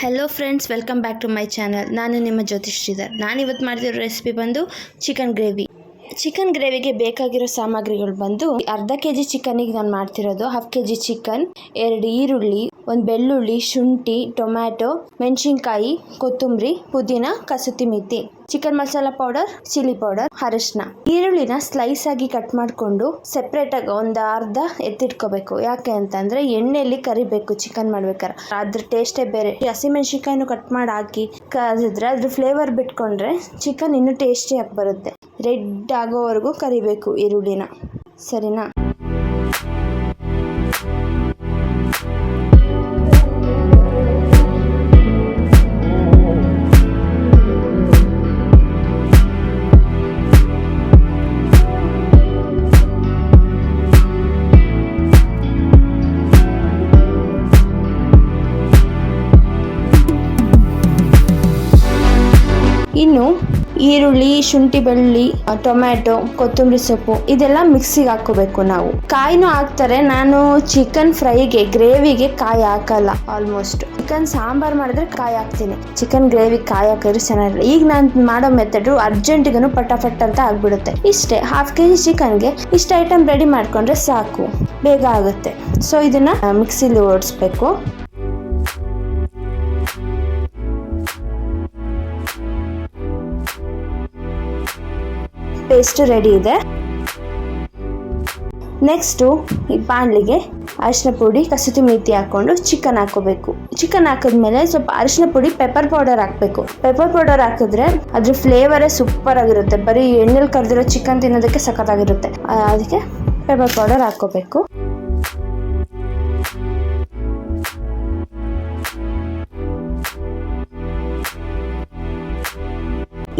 Hello friends, welcome back to my channel. ನಾನು ನಿಮ್ಮ ಜ್ಯೋತಿಷ್ ಶ್ರೀಧರ್. ನಾನಿವತ್ತು ಮಾಡ್ತಿರೋ ರೆಸಿಪಿ ಬಂದು ಚಿಕನ್ ಗ್ರೇವಿ. ಚಿಕನ್ ಗ್ರೇವಿಗೆ ಬೇಕಾಗಿರೋ ಸಾಮಗ್ರಿಗಳು ಬಂದು ಅರ್ಧ kg ಚಿಕನಿಗೆ ನಾನು ಮಾಡ್ತಿರೋದು 1/2 kg ಚಿಕನ್, 2 ಈರುಳ್ಳಿ, 1 ಬೆಳ್ಳುಳ್ಳಿ, ಶುಂಠಿ, ಟೊಮ್ಯಾಟೊ, ಮೆಣಸಿನ್ಕಾಯಿ, ಕೊತ್ತಂಬರಿ, ಪುದೀನ, ಕಸೂತಿ methi, chicken masala powder, chilli powder, ಅರಿಶಿನ. ಈರುಳ್ಳಿನ ಸ್ಲೈಸ್ ಆಗಿ ಕಟ್ ಮಾಡಿಕೊಂಡು ಸೆಪ್ರೇಟ್ ಆಗಿ ಒಂದು ಅರ್ಧ ಎತ್ತಿಟ್ಕೋಬೇಕು. ಯಾಕೆ ಅಂತಂದ್ರೆ ಎಣ್ಣೆಯಲ್ಲಿ ಕರಿಬೇಕು ಚಿಕನ್ ಮಾಡ್ಬೇಕಾದ್ರೆ, ಅದ್ರ ಟೇಸ್ಟೇ ಬೇರೆ. ಹಸಿಮೆಣಸಿನ್ಕಾಯಿನೂ ಕಟ್ ಮಾಡಿ ಹಾಕಿ ಕರಿದ್ರೆ ಅದ್ರ ಫ್ಲೇವರ್ ಬಿಟ್ಕೊಂಡ್ರೆ ಚಿಕನ್ ಇನ್ನೂ ಟೇಸ್ಟಿಯಾಗಿ ಬರುತ್ತೆ. ರೆಡ್ ಆಗೋವರೆಗೂ ಕರಿಬೇಕು ಈರುಳ್ಳಿನ, ಸರಿನಾ? ಇನ್ನು ಈರುಳ್ಳಿ, ಶುಂಠಿ, ಬೆಳ್ಳುಳ್ಳಿ, ಟೊಮ್ಯಾಟೊ, ಕೊತ್ತಂಬರಿ ಸೊಪ್ಪು ಇದೆಲ್ಲ ಮಿಕ್ಸಿಗೆ ಹಾಕೋಬೇಕು. ನಾವು ಕಾಯಿನೂ ಹಾಕ್ತಾರೆ. ನಾನು ಚಿಕನ್ ಫ್ರೈಗೆ, ಗ್ರೇವಿಗೆ ಕಾಯಿ ಹಾಕಲ್ಲ. ಆಲ್ಮೋಸ್ಟ್ ಚಿಕನ್ ಸಾಂಬಾರ್ ಮಾಡಿದ್ರೆ ಕಾಯಿ ಹಾಕ್ತೀನಿ. ಚಿಕನ್ ಗ್ರೇವಿ ಕಾಯಿ ಹಾಕಿದ್ರೆ ಚೆನ್ನಾಗಿರಲ್ಲ. ಈಗ ನಾನು ಮಾಡೋ ಮೆಥಡ್ ಅರ್ಜೆಂಟಿಗೂ ಪಟಾಫಟ್ ಅಂತ ಆಗ್ಬಿಡುತ್ತೆ. ಇಷ್ಟೇ 1/2 kg ಚಿಕನ್ಗೆ ಇಷ್ಟು ಐಟಮ್ ರೆಡಿ ಮಾಡ್ಕೊಂಡ್ರೆ ಸಾಕು, ಬೇಗ ಆಗುತ್ತೆ. ಸೊ ಇದನ್ನ ಮಿಕ್ಸಿಲಿ ಓಡಿಸ್ಬೇಕು. ಪೇಸ್ಟ್ ರೆಡಿ ಇದೆ. ನೆಕ್ಸ್ಟು ಈ ಬಾಣಲಿಗೆ ಅರಿಶಿನ ಪುಡಿ, ಕಸೂತಿ ಮೇಥಿ ಹಾಕೊಂಡು ಚಿಕನ್ ಹಾಕೋಬೇಕು. ಚಿಕನ್ ಹಾಕಿದ್ಮೇಲೆ ಸ್ವಲ್ಪ ಅರಿಶಿನ ಪುಡಿ, ಪೆಪ್ಪರ್ ಪೌಡರ್ ಹಾಕಬೇಕು. ಪೆಪ್ಪರ್ ಪೌಡರ್ ಹಾಕಿದ್ರೆ ಅದ್ರ ಫ್ಲೇವರೇ ಸೂಪರ್ ಆಗಿರುತ್ತೆ. ಬರೀ ಎಣ್ಣೆಲಿ ಕರೆದಿರೋ ಚಿಕನ್ ತಿನ್ನೋದಕ್ಕೆ ಸಖತ್ತಾಗಿರುತ್ತೆ. ಅದಕ್ಕೆ ಪೆಪ್ಪರ್ ಪೌಡರ್ ಹಾಕೋಬೇಕು.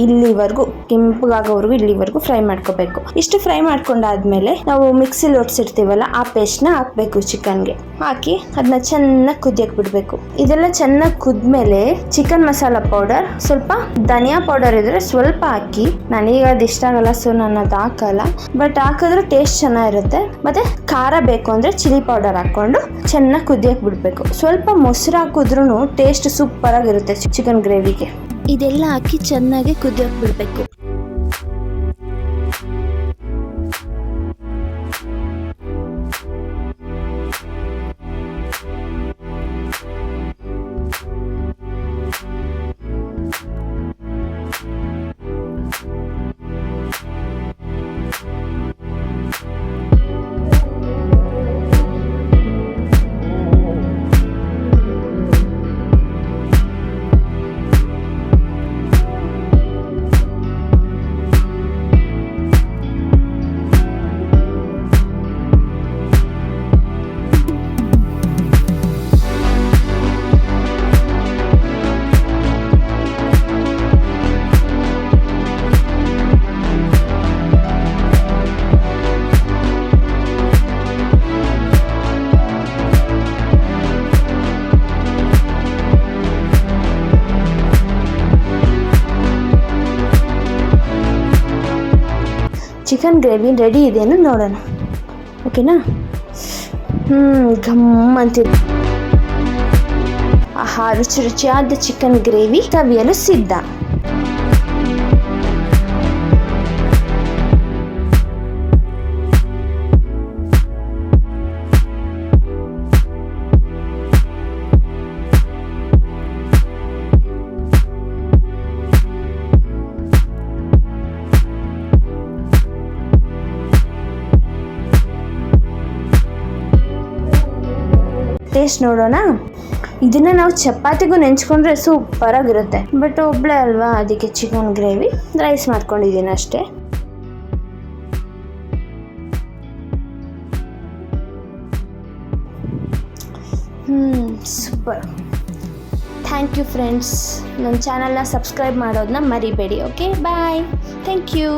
ಇಲ್ಲಿವರೆಗೂ ಕೆಂಪಗಾಗೋವರೆಗೂ ಇಲ್ಲಿವರೆಗೂ ಫ್ರೈ ಮಾಡ್ಕೋಬೇಕು. ಇಷ್ಟು ಫ್ರೈ ಮಾಡ್ಕೊಂಡಾದ್ಮೇಲೆ ನಾವು ಮಿಕ್ಸಿಲಿ ಓಡಿಸಿರ್ತೀವಲ್ಲ ಆ ಪೇಸ್ಟ್ನ ಹಾಕ್ಬೇಕು. ಚಿಕನ್ಗೆ ಹಾಕಿ ಅದನ್ನ ಚೆನ್ನಾಗಿ ಕುದಿಯಕ್ಕೆ ಬಿಡಬೇಕು. ಇದೆಲ್ಲ ಚೆನ್ನಾಗಿ ಕುದ್ಮೇಲೆ ಚಿಕನ್ ಮಸಾಲಾ ಪೌಡರ್, ಸ್ವಲ್ಪ ಧನಿಯಾ ಪೌಡರ್ ಇದ್ರೆ ಸ್ವಲ್ಪ ಹಾಕಿ. ನನಗೆ ಅದು ಇಷ್ಟ ಆಗಲ್ಲ, ಸೊ ನಾನು ಅದು ಹಾಕಲ್ಲ. ಬಟ್ ಹಾಕಿದ್ರೆ ಟೇಸ್ಟ್ ಚೆನ್ನಾಗಿರುತ್ತೆ. ಮತ್ತೆ ಖಾರ ಬೇಕು ಅಂದ್ರೆ ಚಿಲ್ಲಿ ಪೌಡರ್ ಹಾಕೊಂಡು ಚೆನ್ನಾಗಿ ಕುದಿಯಕ್ಕೆ ಬಿಡಬೇಕು. ಸ್ವಲ್ಪ ಮೊಸರು ಹಾಕಿದ್ರೂ ಟೇಸ್ಟ್ ಸೂಪರ್ ಆಗಿರುತ್ತೆ ಚಿಕನ್ ಗ್ರೇವಿಗೆ. ಇದೆಲ್ಲ ಹಾಕಿ ಚೆನ್ನಾಗಿ ಕುದಿಯೋಕೆ ಬಿಡಬೇಕು. ಚಿಕನ್ ಗ್ರೇವಿ ರೆಡಿ ಇದೆಯೇನು ನೋಡೋಣ. ಓಕೆನಾ? ಘಮ್ ಅಂತಿದೆ. ಆಹಾ, ರುಚಿ ರುಚಿಯಾದ ಚಿಕನ್ ಗ್ರೇವಿ ಸವಿಯಲು ಸಿದ್ಧ. ಟೇಸ್ಟ್ ನೋಡೋಣ. ಇದನ್ನ ನಾವು ಚಪಾತಿಗೂ ನೆಂಚ್ಕೊಂಡ್ರೆ ಸೂಪರ್ ಆಗಿರುತ್ತೆ. ಬಟ್ ಒಬ್ಳೆ ಅಲ್ವಾ, ಅದಕ್ಕೆ ಚಿಕನ್ ಗ್ರೇವಿ ರೈಸ್ ಮಾಡ್ಕೊಂಡಿದ್ದೀನಿ ಅಷ್ಟೇ. ಸೂಪರ್. Thank you friends. ನನ್ನ ಚಾನಲ್ನ ಸಬ್ಸ್ಕ್ರೈಬ್ ಮಾಡೋದನ್ನ ಮರಿಬೇಡಿ. Okay, bye. Thank you.